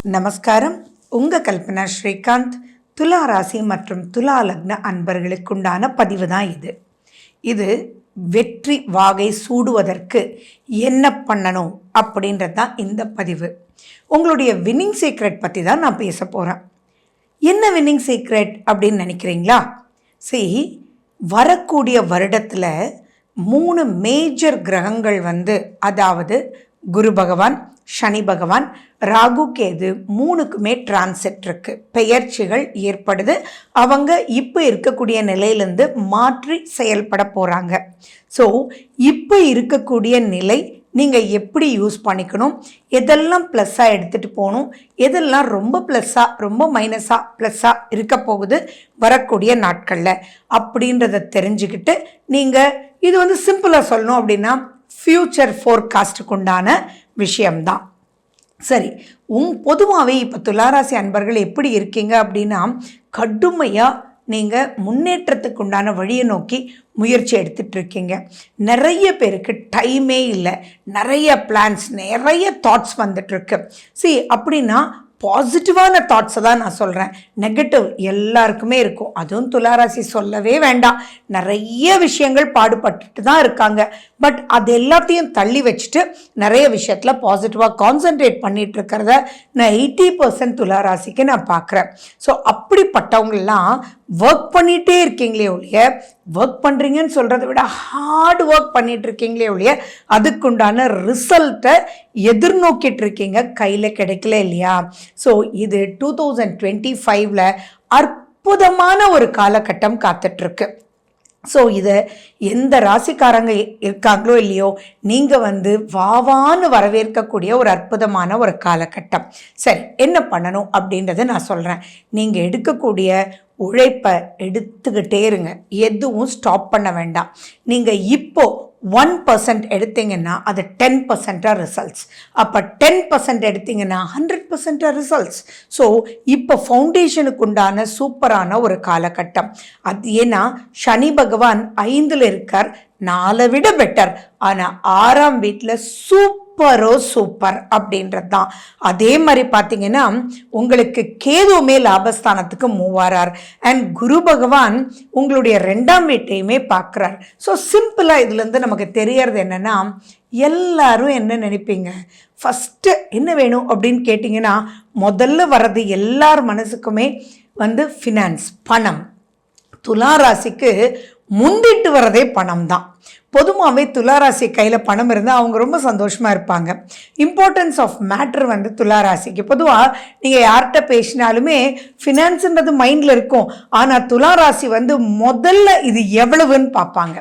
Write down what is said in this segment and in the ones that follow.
நமஸ்காரம். உங்கள் கல்பனா ஸ்ரீகாந்த். துலா ராசி மற்றும் துலா லக்ன அன்பர்களுக்குண்டான பதிவு தான் இது வெற்றி வாகை சூடுவதற்கு என்ன பண்ணணும் அப்படின்றது தான் இந்த பதிவு. உங்களுடைய வின்னிங் சீக்ரெட் பற்றி தான் நான் பேச போகிறேன். என்ன வின்னிங் சீக்ரெட் அப்படின்னு நினைக்கிறீங்களா? சரி, வரக்கூடிய வருடத்தில் 3 மேஜர் கிரகங்கள் அதாவது குரு பகவான், சனி பகவான், ராகு கேது 3க்குமே டிரான்சிட் இருக்கு, பெயர்ச்சிகள் ஏற்படுது. அவங்க இப்போ இருக்கக்கூடிய நிலையிலேருந்து மாற்றி செயல்பட போகிறாங்க. ஸோ இப்போ இருக்கக்கூடிய நிலை நீங்கள் எப்படி யூஸ் பண்ணிக்கணும், எதெல்லாம் ப்ளஸ்ஸாக எடுத்துகிட்டு போகணும், எதெல்லாம் ரொம்ப ப்ளஸ்ஸாக ரொம்ப மைனஸாக ப்ளஸ்ஸாக இருக்க போகுது வரக்கூடிய நாட்களில் அப்படின்றத தெரிஞ்சுக்கிட்டு நீங்கள் இது சிம்பிளாக சொல்லணும் அப்படின்னா ஃப்யூச்சர் ஃபோர்காஸ்ட்டுக்கு உண்டான விஷயம்தான். சரி, பொதுவாகவே இப்போ துளாராசி அன்பர்கள் எப்படி இருக்கீங்க அப்படின்னா, கடுமையாக நீங்கள் முன்னேற்றத்துக்கு உண்டான வழியை நோக்கி முயற்சி எடுத்துகிட்டு இருக்கீங்க. நிறைய பேருக்கு டைமே இல்லை, நிறைய பிளான்ஸ், நிறைய தாட்ஸ் வந்துட்டுருக்கு. சரி, அப்படின்னா பாசிட்டிவான தாட்ஸை தான் நான் சொல்கிறேன். நெகட்டிவ் எல்லாருக்குமே இருக்கும். அதுவும் துளாராசி சொல்லவே வேண்டாம். நிறைய விஷயங்கள் பாடுபட்டுட்டு தான் இருக்காங்க. பட் அது எல்லாத்தையும் தள்ளி வச்சுட்டு நிறைய விஷயத்தில் பாசிட்டிவாக கான்சன்ட்ரேட் பண்ணிட்டு இருக்கிறத நான் 80% துளாராசிக்கு நான் பார்க்குறேன். ஸோ அப்படிப்பட்டவங்கெல்லாம் ஒர்க் பண்ணிகிட்டே இருக்கீங்களே ஒழிய, ஒர்க் பண்ணுறீங்கன்னு சொல்கிறத விட ஹார்ட் ஒர்க் பண்ணிட்டு இருக்கீங்களே ஒழிய அதுக்குண்டான ரிசல்ட்டை எதிர்நோக்கிட்டு இருக்கீங்க, கையில் கிடைக்கல இல்லையா? ஸோ இது 2025 அற்புதமான ஒரு காலகட்டம் காத்துட்ருக்கு. ஸோ இதை எந்த ராசிக்காரங்க இருக்காங்களோ இல்லையோ, நீங்கள் வாவான்னு வரவேற்கக்கூடிய ஒரு அற்புதமான ஒரு காலகட்டம். சரி, என்ன பண்ணணும் அப்படின்றத நான் சொல்கிறேன். நீங்கள் எடுக்கக்கூடிய உழைப்பை எடுத்துக்கிட்டே இருங்க, எதுவும் ஸ்டாப் பண்ண வேண்டாம். நீங்கள் இப்போது 1% எடுத்தீங்கன்னா அது 10% ரிசல்ட்ஸ். அப்போ 10% எடுத்தீங்கன்னா 100% ரிசல்ட்ஸ். ஸோ இப்போ ஃபவுண்டேஷனுக்கு உண்டான சூப்பரான ஒரு காலகட்டம் அது. ஏன்னா சனி பகவான் 5ல் இருக்கார், 4 விட பெட்டர். ஆனால் 6ஆம் வீட்டில் சூப்பர் அப்படின்றது தான். அதே மாதிரி பார்த்தீங்கன்னா உங்களுக்கு கேதுவுமே லாபஸ்தானத்துக்கு மூவாரார். அண்ட் குரு பகவான் உங்களுடைய 2ஆம் வீட்டையுமே பார்க்குறார். ஸோ சிம்பிளாக இதுலேருந்து நமக்கு தெரியறது என்னென்னா, எல்லாரும் என்ன நினைப்பீங்க, ஃபஸ்ட்டு என்ன வேணும் அப்படின்னு கேட்டிங்கன்னா, முதல்ல வர்றது எல்லார் மனசுக்குமே ஃபினான்ஸ், பணம். துளாராசிக்கு முந்திட்டு வரதே பணம் தான். பொதுவாகவே துளாராசி கையில் பணம் இருந்தால் அவங்க ரொம்ப சந்தோஷமாக இருப்பாங்க. இம்பார்ட்டன்ஸ் ஆஃப் மேட்ரு துளாராசிக்கு பொதுவாக நீங்கள் யார்கிட்ட பேசினாலுமே ஃபினான்ஸுன்றது மைண்டில் இருக்கும். ஆனால் துளாராசி முதல்ல இது எவ்வளவுன்னு பார்ப்பாங்க.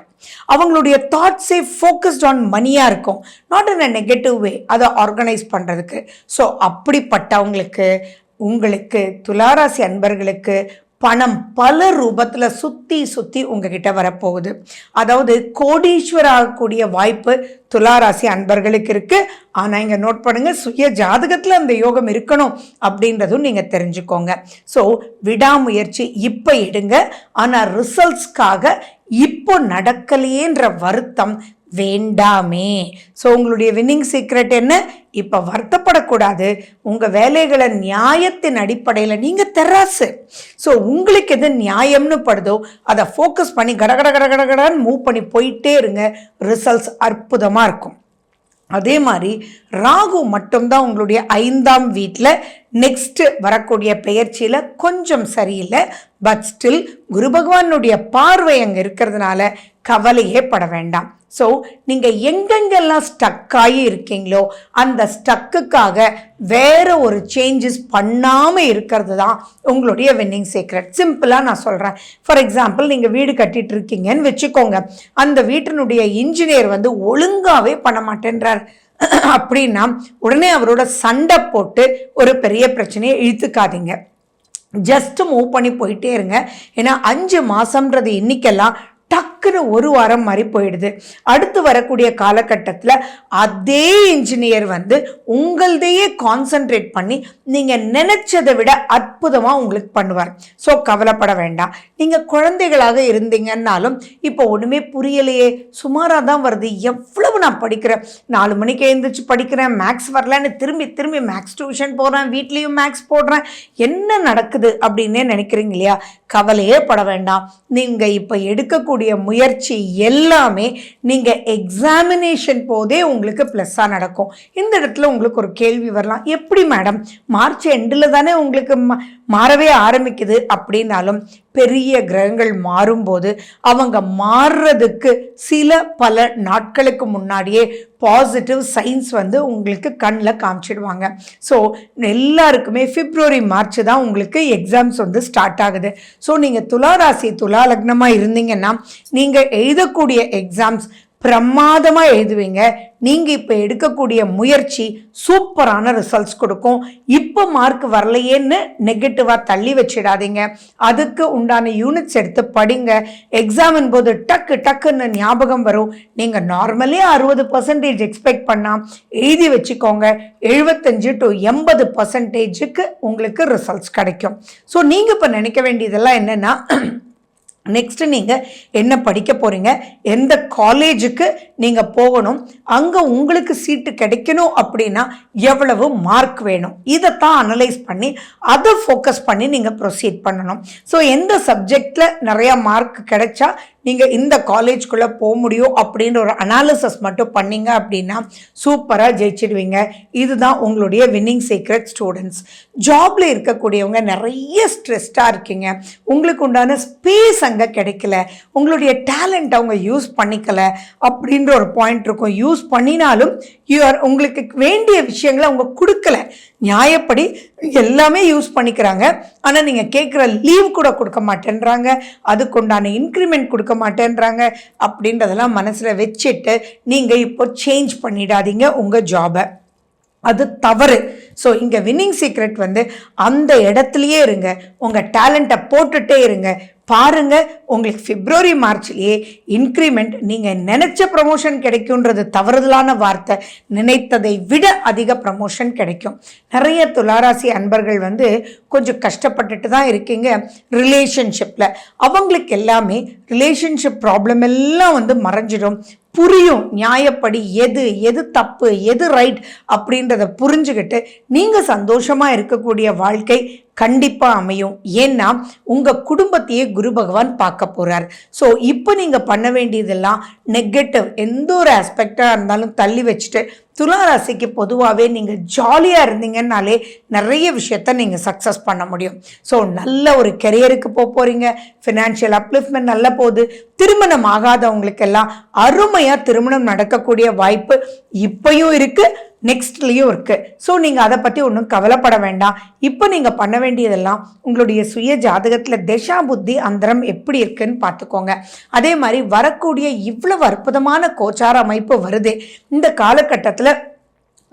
அவங்களுடைய தாட்ஸே ஃபோக்கஸ்ட் ஆன் மணியாக இருக்கும், நாட் இன் அ நெகட்டிவ் வே, அதை ஆர்கனைஸ் பண்ணுறதுக்கு. ஸோ அப்படிப்பட்டவங்களுக்கு, உங்களுக்கு துளாராசி அன்பர்களுக்கு பணம் பல ரூபத்தில் சுற்றி உங்ககிட்ட வரப்போகுது. அதாவது கோடீஸ்வரர் ஆகக்கூடிய வாய்ப்பு துளாராசி அன்பர்களுக்கு இருக்குது. ஆனால் இங்கே நோட் பண்ணுங்கள், சுய ஜாதகத்தில் அந்த யோகம் இருக்கணும் அப்படின்றதும் நீங்கள் தெரிஞ்சுக்கோங்க. ஸோ விடாமுயற்சி இப்போ எடுங்க. ஆனால் ரிசல்ட்ஸ்க்காக இப்போ நடக்கலையேன்ற வருத்தம் வேண்டாமே. ஸோ உங்களுடைய வின்னிங் சீக்ரெட் என்ன? இப்போ வருத்தப்படக்கூடாது. உங்கள் வேலைகளை நியாயத்தின் அடிப்படையில் நீங்கள் தெராசு. ஸோ உங்களுக்கு எது நியாயம்னு படுதோ அதை ஃபோக்கஸ் பண்ணி கடகடன்னு மூவ் பண்ணி போயிட்டே இருங்க. ரிசல்ட்ஸ் அற்புதமாக இருக்கும். அதே மாதிரி ராகு மட்டும்தான் உங்களுடைய 5ஆம் வீட்டில் நெக்ஸ்ட் வரக்கூடிய பெயர்ச்சியில் கொஞ்சம் சரியில்லை. பட் ஸ்டில் குரு பகவானுடைய பார்வை அங்கே இருக்கிறதுனால கவலையே பட வேண்டாம். ஸோ நீங்கள் எங்கெங்கெல்லாம் ஸ்டக் ஆகி இருக்கீங்களோ அந்த ஸ்டக்குக்காக வேற ஒரு சேஞ்சஸ் பண்ணாமல் இருக்கிறது தான் உங்களுடைய வின்னிங் சீக்ரெட். சிம்பிளாக நான் சொல்கிறேன். ஃபார் எக்ஸாம்பிள், நீங்கள் வீடு கட்டிட்டு இருக்கீங்கன்னு வச்சுக்கோங்க. அந்த வீட்டினுடைய இன்ஜினியர் ஒழுங்காகவே பண்ண மாட்டேன்றார் அப்படின்னா உடனே அவரோட சண்டை போட்டு ஒரு பெரிய பிரச்சனையை இழுத்துக்காதீங்க. ஜஸ்ட் மூவ் பண்ணி போயிட்டே இருங்க. ஏன்னா 5 மாதம்ன்றது இன்னைக்கெல்லாம் டக் டக்குன்னு ஒரு வாரம் மாதிரி போயிடுது. அடுத்து வரக்கூடிய காலகட்டத்தில் அதே இன்ஜினியர் வந்து உங்களதையே கான்சென்ட்ரேட் பண்ணி நீங்கள் நினைச்சதை விட அற்புதமாக உங்களுக்கு பண்ணுவார். ஸோ கவலைப்பட வேண்டாம். நீங்கள் குழந்தைகளாக இருந்தீங்கன்னாலும் இப்போ ஒன்றுமே புரியலையே, சுமாராக தான் வருது, எவ்வளவு நான் படிக்கிறேன், 4 மணிக்கு எழுந்திரிச்சு படிக்கிறேன், மேக்ஸ் வரலன்னு திரும்பி திரும்பி மேக்ஸ் டியூஷன் போகிறேன், வீட்லேயும் மேக்ஸ் போடுறேன், என்ன நடக்குது அப்படின்னே நினைக்கிறீங்க இல்லையா? கவலையே பட வேண்டாம். நீங்கள் இப்போ எடுக்கக்கூடிய முயற்சி எல்லாமே நீங்கள் எக்ஸாமினேஷன் போதே உங்களுக்கு ப்ளஸ்ஸாக நடக்கும். இந்த இடத்துல உங்களுக்கு ஒரு கேள்வி வரலாம், எப்படி மேடம் மார்ச் எண்டில் தானே உங்களுக்கு மாறவே ஆரம்பிக்குது அப்படின்னாலும் பெரிய கிரகங்கள் மாறும்போது அவங்க மாறுறதுக்கு பல நாட்களுக்கு முன்னாடியே பாசிட்டிவ் சைன்ஸ் வந்து உங்களுக்கு கண்ணில் காமிச்சிடுவாங்க. ஸோ எல்லாருக்குமே பிப்ரவரி மார்ச் தான் உங்களுக்கு எக்ஸாம்ஸ் வந்து ஸ்டார்ட் ஆகுது. ஸோ நீங்கள் துலா ராசி துலா லக்னமாக இருந்தீங்கன்னா நீங்கள் எழுதக்கூடிய எக்ஸாம்ஸ் பிரமாதமாக எழுதுவீங்க. நீங்கள் இப்போ எடுக்கக்கூடிய முயற்சி சூப்பரான ரிசல்ட்ஸ் கொடுக்கும். இப்போ மார்க் வரலையேன்னு நெகட்டிவாக தள்ளி வச்சிடாதீங்க. அதுக்கு உண்டான யூனிட்ஸ் எடுத்து படிங்க. எக்ஸாமின் போது டக்குன்னு ஞாபகம் வரும். நீங்கள் நார்மலி 60% எக்ஸ்பெக்ட் பண்ணால் எழுதி வச்சுக்கோங்க. 75 to 80% உங்களுக்கு ரிசல்ட்ஸ் கிடைக்கும். ஸோ நீங்கள் இப்போ நினைக்க வேண்டியதெல்லாம் என்னென்னா, நெக்ஸ்ட் நீங்கள் என்ன படிக்க போகிறீங்க, எந்த காலேஜுக்கு நீங்கள் போகணும், அங்கே உங்களுக்கு சீட்டு கிடைக்கணும் அப்படின்னா எவ்வளவு மார்க் வேணும், இதைத்தான் அனலைஸ் பண்ணி அதை ஃபோக்கஸ் பண்ணி நீங்கள் ப்ரொசீட் பண்ணணும். ஸோ எந்த சப்ஜெக்டில் நிறையா மார்க் கிடைச்சா நீங்கள் இந்த காலேஜ்குள்ளே போக முடியும் அப்படின்ற ஒரு அனாலிசிஸ் மட்டும் பண்ணீங்க அப்படின்னா சூப்பராக ஜெயிச்சிடுவீங்க. இதுதான் உங்களுடைய வின்னிங் சீக்ரெட். ஸ்டூடெண்ட்ஸ், ஜாப்ல இருக்கக்கூடியவங்க நிறைய ஸ்ட்ரெஸ்டாக இருக்கீங்க, உங்களுக்கு உண்டான ஸ்பேஸ் அங்கே கிடைக்கல, உங்களுடைய டேலண்ட் அவங்க யூஸ் பண்ணிக்கல அப்படின்ற ஒரு பாயிண்ட் இருக்கும். யூஸ் பண்ணினாலும் உங்களுக்கு வேண்டிய விஷயங்களை அவங்க கொடுக்கல. நியாயப்படி எல்லாமே யூஸ் பண்ணிக்கிறாங்க, ஆனால் நீங்கள் கேட்குற லீவ் கூட கொடுக்க மாட்டேன்றாங்க, அதுக்குண்டான இன்க்ரிமெண்ட் கொடுக்க மாட்டேன்றாங்க. அப்படின்றதெல்லாம் மனசில் வச்சுட்டு நீங்கள் இப்போ சேஞ்ச் பண்ணிடாதீங்க உங்கள் ஜாபை, அது தவறு. ஸோ இங்கே வின்னிங் சீக்ரெட் வந்து அந்த இடத்துலையே இருங்க, உங்கள் டேலண்ட்டை போட்டுகிட்டே இருங்க. பாருங்க, உங்களுக்கு பிப்ரவரி மார்ச்லேயே இன்க்ரிமெண்ட், நீங்கள் நினைச்ச ப்ரமோஷன் கிடைக்கும்ன்றது தவறுதலான வார்த்தை, நினைத்ததை விட அதிக ப்ரமோஷன் கிடைக்கும். நிறைய துளாராசி அன்பர்கள் வந்து கொஞ்சம் கஷ்டப்பட்டுட்டு தான் இருக்கீங்க ரிலேஷன்ஷிப்பில். அவங்களுக்கு எல்லாமே ரிலேஷன்ஷிப் ப்ராப்ளம் எல்லாம் வந்து மறைஞ்சிடும், புரியும். நியாயப்படி எது தப்பு எது ரைட் அப்படின்றத புரிஞ்சுக்கிட்டு நீங்கள் சந்தோஷமாக இருக்கக்கூடிய வாழ்க்கை கண்டிப்பாக அமையும். ஏன்னா உங்கள் குடும்பத்தையே குரு பகவான் பார்க்க போகிறார். ஸோ இப்போ நீங்கள் பண்ண வேண்டியதெல்லாம் நெகட்டிவ் எந்த ஒரு ஆஸ்பெக்டாக இருந்தாலும் தள்ளி வச்சுட்டு துளாராசிக்கு பொதுவாகவே நீங்கள் ஜாலியாக இருந்தீங்கன்னாலே நிறைய விஷயத்த நீங்கள் சக்ஸஸ் பண்ண முடியும். ஸோ நல்ல ஒரு கெரியருக்கு போகிறீங்க, ஃபினான்ஷியல் அப்லிஃப்ட்மெண்ட் நல்ல போகுது. திருமணம் ஆகாதவங்களுக்கெல்லாம் அருமையாக திருமணம் நடக்கக்கூடிய வாய்ப்பு இப்பயும் இருக்குது, நெக்ஸ்ட்லேயும் இருக்குது. ஸோ நீங்கள் அதை பற்றி ஒன்றும் கவலைப்பட வேண்டாம். இப்போ நீங்கள் பண்ண வேண்டியதெல்லாம் உங்களுடைய சுய ஜாதகத்தில் தசா புத்தி அந்தரம் எப்படி இருக்குன்னு பார்த்துக்கோங்க. அதே மாதிரி வரக்கூடிய இவ்வளவு அற்புதமான கோச்சார அமைப்பு வருது, இந்த காலகட்டத்தில்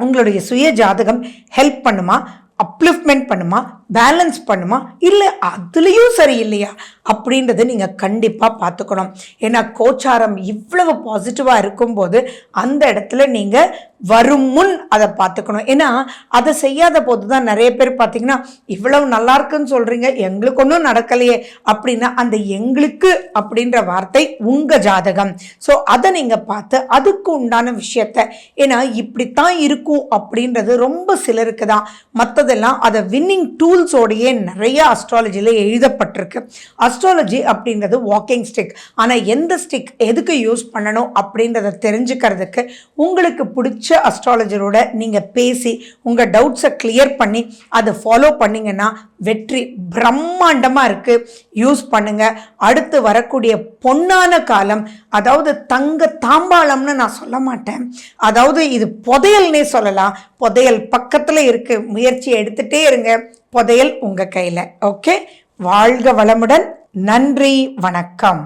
உங்களுடைய சுய ஜாதகம் ஹெல்ப் பண்ணுமா, அப்லிஃப்ட்மெண்ட் பண்ணுமா, பேலன்ஸ் பண்ணுமா, இல்லை அதுலேயும் சரியில்லையா அப்படின்றத நீங்கள் கண்டிப்பாக பார்த்துக்கணும். ஏன்னா கோச்சாரம் இவ்வளவு பாசிட்டிவாக இருக்கும்போது அந்த இடத்துல நீங்கள் வரும் முன் அதை பார்த்துக்கணும். ஏன்னா அதை செய்யாத போது தான் நிறைய பேர் பார்த்தீங்கன்னா இவ்வளவு நல்லா இருக்குன்னு சொல்கிறீங்க, எங்களுக்கு ஒன்றும் நடக்கலையே அப்படின்னா அந்த எங்களுக்கு அப்படின்ற வார்த்தை உங்கள் ஜாதகம். ஸோ அதை நீங்கள் பார்த்து அதுக்கு உண்டான விஷயத்த, ஏன்னா இப்படித்தான் இருக்கும் அப்படின்றது ரொம்ப சிலருக்கு தான், மற்றதெல்லாம் அதை வின்னிங் டூல்ஸோடையே நிறைய அஸ்ட்ராலஜியில் எழுதப்பட்டிருக்கு. அஸ்ட்ராலஜி அப்படின்றது வாக்கிங் ஸ்டிக், ஆனால் எந்த ஸ்டிக் எதுக்கு யூஸ் பண்ணணும் அப்படின்றத தெரிஞ்சுக்கிறதுக்கு உங்களுக்கு பிடிச்ச அஸ்ட்ராலஜரோட நீங்கள் பேசி உங்கள் டவுட்ஸை கிளியர் பண்ணி அதை ஃபாலோ பண்ணிங்கன்னா வெற்றி பிரம்மாண்டமாக இருக்குது. யூஸ் பண்ணுங்கள். அடுத்து வரக்கூடிய பொன்னான காலம், அதாவது தங்க தாம்பாளம்னு நான் சொல்ல மாட்டேன், அதாவது இது புதையல்னே சொல்லலாம். புதையல் பக்கத்தில் இருக்குது, முயற்சி எடுத்துகிட்டே இருங்க, புதையல் உங்கள் கையில். ஓகே, வாழ்க வளமுடன். நன்றி, வணக்கம்.